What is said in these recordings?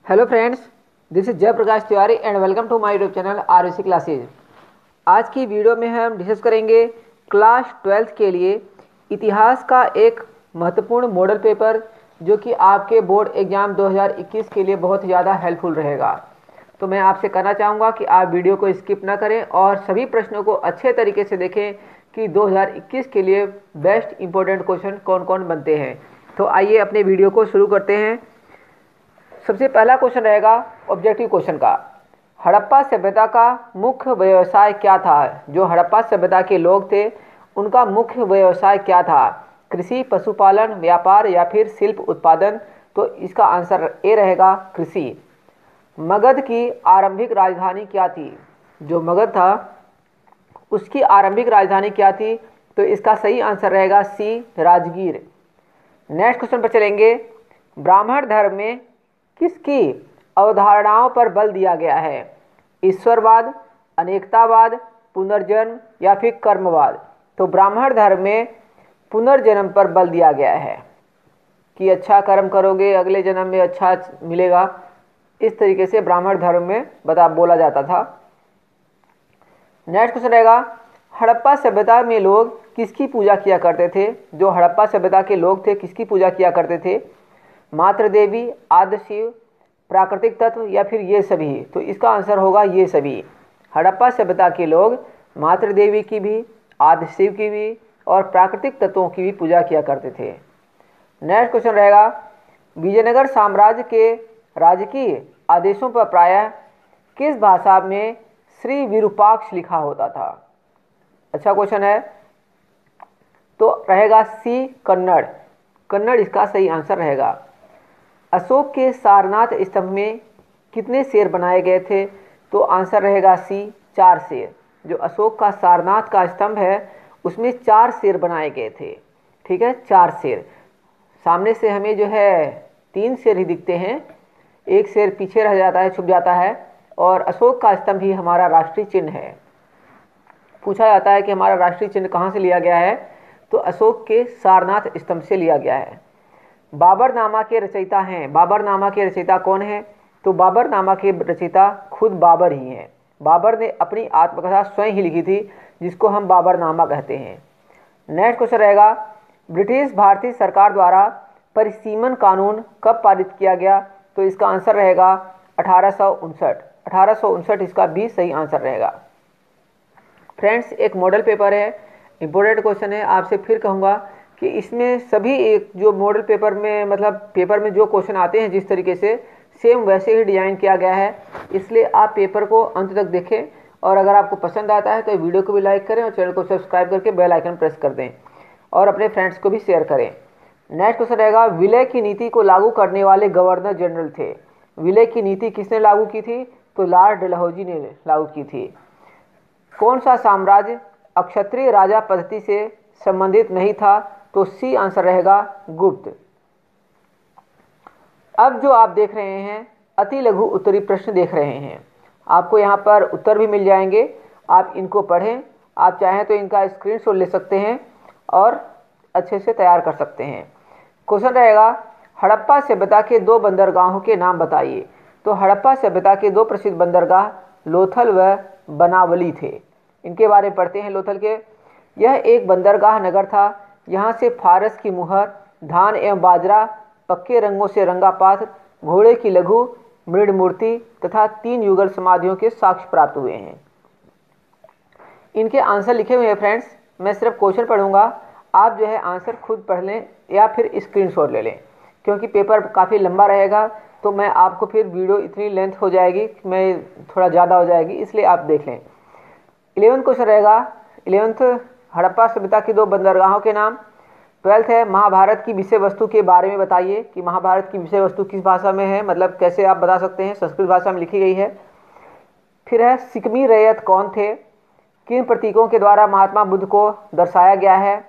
Hello friends, this is Jaiprakash Tiwari and welcome to my YouTube channel RVC classes. आज की video में हम discuss करेंगे क्लास 12th के लिए इतिहास का एक महत्वपूर्ण मॉडल पेपर जो कि आपके बोर्ड एग्जाम 2021 के लिए बहुत ज़्यादा हेल्पफुल रहेगा। तो मैं आपसे कहना चाहूँगा कि आप वीडियो को स्किप ना करें और सभी प्रश्नों को अच्छे तरीके से देखें कि 2021 के लिए बेस्ट इंपॉर्टेंट क्वेश्चन कौन कौन बनते हैं। तो आइए अपने वीडियो को शुरू करते हैं। सबसे पहला क्वेश्चन रहेगा ऑब्जेक्टिव क्वेश्चन का। हड़प्पा सभ्यता का मुख्य व्यवसाय क्या था? जो हड़प्पा सभ्यता के लोग थे उनका मुख्य व्यवसाय क्या था? कृषि, पशुपालन, व्यापार या फिर शिल्प उत्पादन? तो इसका आंसर ए रहेगा कृषि। मगध की आरंभिक राजधानी क्या थी? जो मगध था उसकी आरंभिक राजधानी क्या थी? तो इसका सही आंसर रहेगा सी, राजगीर। नेक्स्ट क्वेश्चन पर चलेंगे। ब्राह्मण धर्म में किसकी अवधारणाओं पर बल दिया गया है? ईश्वरवाद, अनेकतावाद, पुनर्जन्म या फिर कर्मवाद? तो ब्राह्मण धर्म में पुनर्जन्म पर बल दिया गया है कि अच्छा कर्म करोगे अगले जन्म में अच्छा मिलेगा। इस तरीके से ब्राह्मण धर्म में बोला जाता था। नेक्स्ट क्वेश्चन रहेगा हड़प्पा सभ्यता में लोग किसकी पूजा किया करते थे? जो हड़प्पा सभ्यता के लोग थे किसकी पूजा किया करते थे? मातृ देवी, आद्य शिव, प्राकृतिक तत्व या फिर ये सभी? तो इसका आंसर होगा ये सभी। हड़प्पा सभ्यता के लोग मातृ देवी की भी, आद्य शिव की भी और प्राकृतिक तत्वों की भी पूजा किया करते थे। नेक्स्ट क्वेश्चन रहेगा विजयनगर साम्राज्य के राजकीय आदेशों पर प्रायः किस भाषा में श्री विरूपाक्ष लिखा होता था? अच्छा क्वेश्चन है। तो रहेगा सी, कन्नड़। कन्नड़ इसका सही आंसर रहेगा। अशोक के सारनाथ स्तंभ में कितने शेर बनाए गए थे? तो आंसर रहेगा सी, 4 शेर। जो अशोक का सारनाथ का स्तंभ है उसमें 4 शेर बनाए गए थे। ठीक है, 4 शेर। सामने से हमें जो है 3 शेर ही दिखते हैं, एक शेर पीछे रह जाता है, छुप जाता है। और अशोक का स्तंभ ही हमारा राष्ट्रीय चिन्ह है। पूछा जाता है कि हमारा राष्ट्रीय चिन्ह कहाँ से लिया गया है? तो अशोक के सारनाथ स्तंभ से लिया गया है। बाबरनामा के रचयिता हैं। बाबरनामा के रचयिता कौन है? तो बाबरनामा के रचयिता खुद बाबर ही हैं। बाबर ने अपनी आत्मकथा स्वयं ही लिखी थी जिसको हम बाबरनामा कहते हैं। नेक्स्ट क्वेश्चन रहेगा ब्रिटिश भारतीय सरकार द्वारा परिसीमन कानून कब पारित किया गया? तो इसका आंसर रहेगा 1859। 1859 इसका भी सही आंसर रहेगा। फ्रेंड्स, एक मॉडल पेपर है, इंपॉर्टेंट क्वेश्चन है। आपसे फिर कहूँगा कि इसमें सभी एक जो मॉडल पेपर में पेपर में जो क्वेश्चन आते हैं जिस तरीके से सेम वैसे ही डिजाइन किया गया है, इसलिए आप पेपर को अंत तक देखें। और अगर आपको पसंद आता है तो वीडियो को भी लाइक करें और चैनल को सब्सक्राइब करके बेल आइकन प्रेस कर दें और अपने फ्रेंड्स को भी शेयर करें। नेक्स्ट क्वेश्चन रहेगा विलय की नीति को लागू करने वाले गवर्नर जनरल थे। विलय की नीति किसने लागू की थी? तो लॉर्ड डलहौजी ने लागू की थी। कौन सा साम्राज्य अक्षत्रिय राजा पद्धति से संबंधित नहीं था? तो सी आंसर रहेगा गुप्त। अब जो आप देख रहे हैं अति लघु उत्तरी प्रश्न देख रहे हैं। आपको यहाँ पर उत्तर भी मिल जाएंगे, आप इनको पढ़ें। आप चाहें तो इनका स्क्रीनशॉट ले सकते हैं और अच्छे से तैयार कर सकते हैं। क्वेश्चन रहेगा हड़प्पा सभ्यता के 2 बंदरगाहों के नाम बताइए। तो हड़प्पा सभ्यता के 2 प्रसिद्ध बंदरगाह लोथल व बनावली थे। इनके बारे में पढ़ते हैं। लोथल के यह एक बंदरगाह नगर था। यहाँ से फारस की मुहर, धान एवं बाजरा, पक्के रंगों से रंगा पात्र, घोड़े की लघु मृण मूर्ति तथा 3 युगल समाधियों के साक्ष्य प्राप्त हुए हैं। इनके आंसर लिखे हुए हैं फ्रेंड्स। मैं सिर्फ क्वेश्चन पढ़ूंगा, आप जो है आंसर खुद पढ़ लें या फिर स्क्रीनशॉट ले लें, क्योंकि पेपर काफ़ी लंबा रहेगा। तो मैं आपको फिर वीडियो इतनी लेंथ हो जाएगी, मैं थोड़ा ज़्यादा हो जाएगी, इसलिए आप देख लें। 11th क्वेश्चन रहेगा 11th हड़प्पा सभ्यता की 2 बंदरगाहों के नाम। 12th है महाभारत की विषय वस्तु के बारे में बताइए कि महाभारत की विषय वस्तु किस भाषा में है, मतलब कैसे आप बता सकते हैं, संस्कृत भाषा में लिखी गई है। फिर है सिकमी रैयत कौन थे? किन प्रतीकों के द्वारा महात्मा बुद्ध को दर्शाया गया है?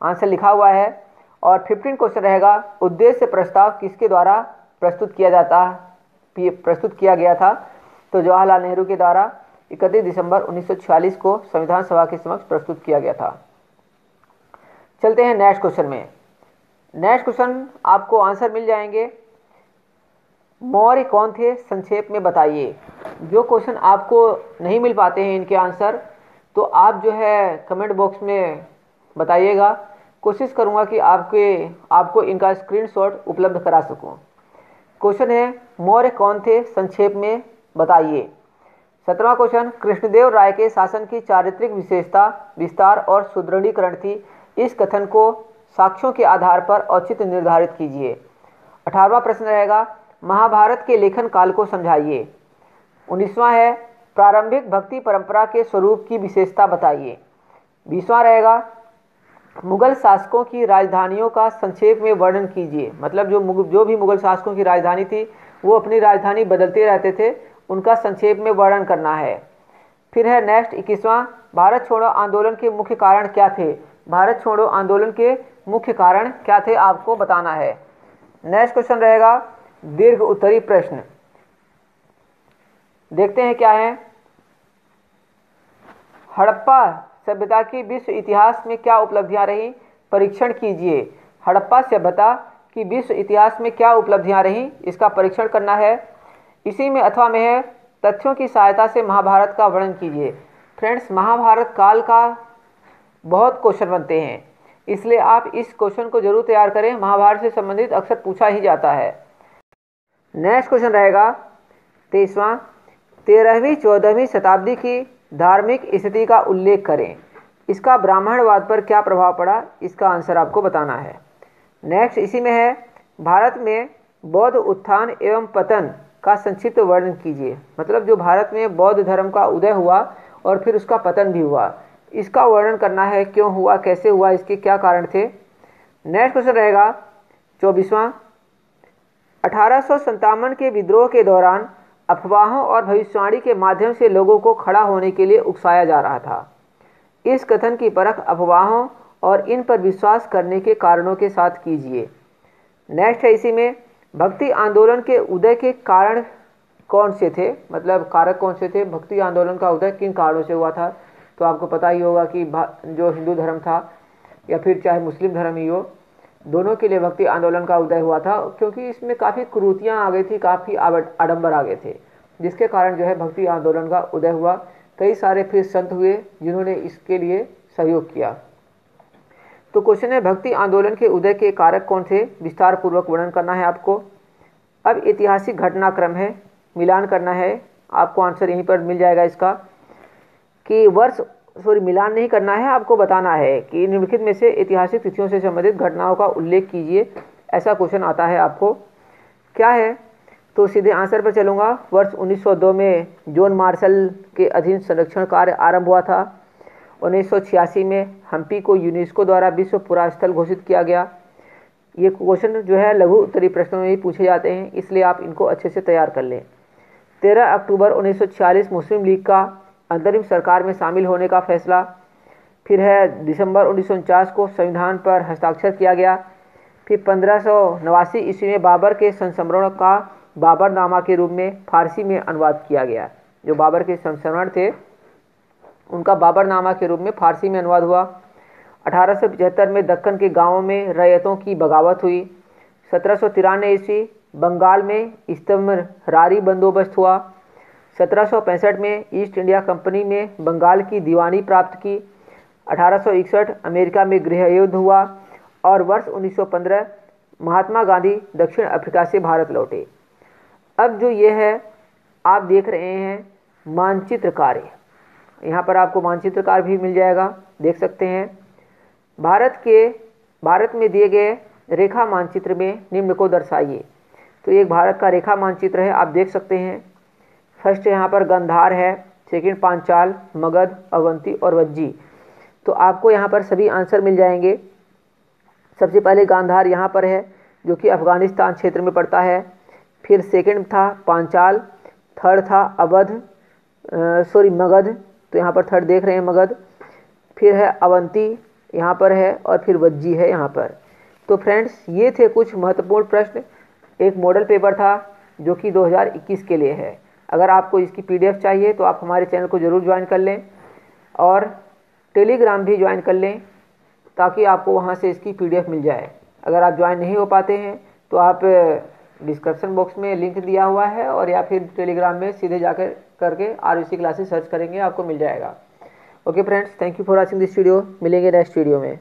आंसर लिखा हुआ है। और 15 क्वेश्चन रहेगा उद्देश्य प्रस्ताव किसके द्वारा प्रस्तुत किया गया था? तो जवाहरलाल नेहरू के द्वारा 31 दिसंबर 1946 को संविधान सभा के समक्ष प्रस्तुत किया गया था। चलते हैं नेक्स्ट क्वेश्चन में। नेक्स्ट क्वेश्चन आपको आंसर मिल जाएंगे। मौर्य कौन थे, संक्षेप में बताइए। जो क्वेश्चन आपको नहीं मिल पाते हैं इनके आंसर, तो आप जो है कमेंट बॉक्स में बताइएगा। कोशिश करूंगा कि आपको इनका स्क्रीनशॉट उपलब्ध करा सकूं। क्वेश्चन है, मौर्य कौन थे, संक्षेप में बताइए। 17वां क्वेश्चन, कृष्णदेव राय के शासन की चारित्रिक विशेषता विस्तार और सुदृढ़ीकरण थी। इस कथन को साक्ष्यों के आधार पर औचित्य निर्धारित कीजिए। 18वां प्रश्न रहेगा, महाभारत के लेखन काल को समझाइए। 19वां है, प्रारंभिक भक्ति परंपरा के स्वरूप की विशेषता बताइए। 20वां रहेगा, मुगल शासकों की राजधानियों का संक्षेप में वर्णन कीजिए। मतलब जो भी मुगल शासकों की राजधानी थी वो अपनी राजधानी बदलते रहते थे, उनका संक्षेप में वर्णन करना है। फिर है नेक्स्ट 21वां, भारत छोड़ो आंदोलन के मुख्य कारण क्या थे। भारत छोड़ो आंदोलन के मुख्य कारण क्या थे आपको बताना है। नेक्स्ट क्वेश्चन रहेगा दीर्घ उत्तरी प्रश्न। देखते हैं क्या है। हड़प्पा सभ्यता की विश्व इतिहास में क्या उपलब्धियां रही, परीक्षण कीजिए। हड़प्पा सभ्यता की विश्व इतिहास में क्या उपलब्धियां रही, इसका परीक्षण करना है। इसी में अथवा में है, तथ्यों की सहायता से महाभारत का वर्णन कीजिए। फ्रेंड्स, महाभारत काल का बहुत क्वेश्चन बनते हैं, इसलिए आप इस क्वेश्चन को जरूर तैयार करें। महाभारत से संबंधित अक्सर पूछा ही जाता है। नेक्स्ट क्वेश्चन रहेगा 23वां, 13वीं 14वीं शताब्दी की धार्मिक स्थिति का उल्लेख करें। इसका ब्राह्मणवाद पर क्या प्रभाव पड़ा, इसका आंसर आपको बताना है। नेक्स्ट इसी में है, भारत में बौद्ध उत्थान एवं पतन का संक्षिप्त वर्णन कीजिए। मतलब जो भारत में बौद्ध धर्म का उदय हुआ और फिर उसका पतन भी हुआ, इसका वर्णन करना है, क्यों हुआ, कैसे हुआ, इसके क्या कारण थे। नेक्स्ट क्वेश्चन रहेगा 24वां, 1857 के विद्रोह के दौरान अफवाहों और भविष्यवाणी के माध्यम से लोगों को खड़ा होने के लिए उकसाया जा रहा था। इस कथन की परख अफवाहों और इन पर विश्वास करने के कारणों के साथ कीजिए। नेक्स्ट है इसी में, भक्ति आंदोलन के उदय के कारण कौन से थे, मतलब कारक कौन से थे, भक्ति आंदोलन का उदय किन कारणों से हुआ था। तो आपको पता ही होगा कि जो हिंदू धर्म था या फिर चाहे मुस्लिम धर्म ही हो, दोनों के लिए भक्ति आंदोलन का उदय हुआ था, क्योंकि इसमें काफ़ी कुरीतियाँ आ गई थी, काफ़ी आडंबर आ गए थे, जिसके कारण जो है भक्ति आंदोलन का उदय हुआ। कई सारे फिर संत हुए जिन्होंने इसके लिए सहयोग किया। तो क्वेश्चन है, भक्ति आंदोलन के उदय के कारक कौन थे, विस्तार पूर्वक वर्णन करना है आपको। अब ऐतिहासिक घटनाक्रम है, मिलान करना है, आपको आंसर यहीं पर मिल जाएगा इसका कि मिलान नहीं करना है, आपको बताना है कि निम्नलिखित में से ऐतिहासिक तिथियों से संबंधित घटनाओं का उल्लेख कीजिए। ऐसा क्वेश्चन आता है आपको, क्या है, तो सीधे आंसर पर चलूँगा। वर्ष 1902 में जॉन मार्शल के अधीन संरक्षण कार्य आरंभ हुआ था। 1986 में हम्पी को यूनेस्को द्वारा विश्व पुरास्थल घोषित किया गया। ये क्वेश्चन जो है लघु उत्तरी प्रश्नों में ही पूछे जाते हैं, इसलिए आप इनको अच्छे से तैयार कर लें। 13 अक्टूबर 1946 मुस्लिम लीग का अंतरिम सरकार में शामिल होने का फैसला। फिर है दिसंबर 1949 को संविधान पर हस्ताक्षर किया गया। फिर 1589 ईस्वी में बाबर के संस्मरण का बाबरनामा के रूप में फारसी में अनुवाद किया गया। जो बाबर के संस्मरण थे उनका बाबरनामा के रूप में फारसी में अनुवाद हुआ। 1875 में दक्कन के गांवों में रैयतों की बगावत हुई। 1793 ईस्वी बंगाल में इस्तमरारी बंदोबस्त हुआ। 1765 में ईस्ट इंडिया कंपनी में बंगाल की दीवानी प्राप्त की। 1861 अमेरिका में गृह युद्ध हुआ और वर्ष 1915 महात्मा गांधी दक्षिण अफ्रीका से भारत लौटे। अब जो ये है आप देख रहे हैं मानचित्र कार्य, यहाँ पर आपको मानचित्रकार भी मिल जाएगा, देख सकते हैं। भारत में दिए गए रेखा मानचित्र में निम्न को दर्शाइए। तो एक भारत का रेखा मानचित्र है, आप देख सकते हैं। फर्स्ट यहाँ पर गंधार है, सेकंड पांचाल, मगध, अवंती और वज्जी। तो आपको यहाँ पर सभी आंसर मिल जाएंगे। सबसे पहले गांधार यहाँ पर है जो कि अफगानिस्तान क्षेत्र में पड़ता है। फिर सेकंड था पांचाल, थर्ड था मगध, तो यहाँ पर थर्ड देख रहे हैं मगध। फिर है अवंती यहाँ पर है और फिर वज्जी है यहाँ पर। तो फ्रेंड्स ये थे कुछ महत्वपूर्ण प्रश्न। एक मॉडल पेपर था जो कि 2021 के लिए है। अगर आपको इसकी PDF चाहिए तो आप हमारे चैनल को ज़रूर ज्वाइन कर लें और टेलीग्राम भी ज्वाइन कर लें ताकि आपको वहाँ से इसकी PDF मिल जाए। अगर आप ज्वाइन नहीं हो पाते हैं तो आप डिस्क्रिप्शन बॉक्स में लिंक दिया हुआ है, और या फिर टेलीग्राम में सीधे जाकर करके RVC क्लासेस सर्च करेंगे, आपको मिल जाएगा। Okay friends, thank you for watching this video. मिलेंगे नेक्स्ट वीडियो में।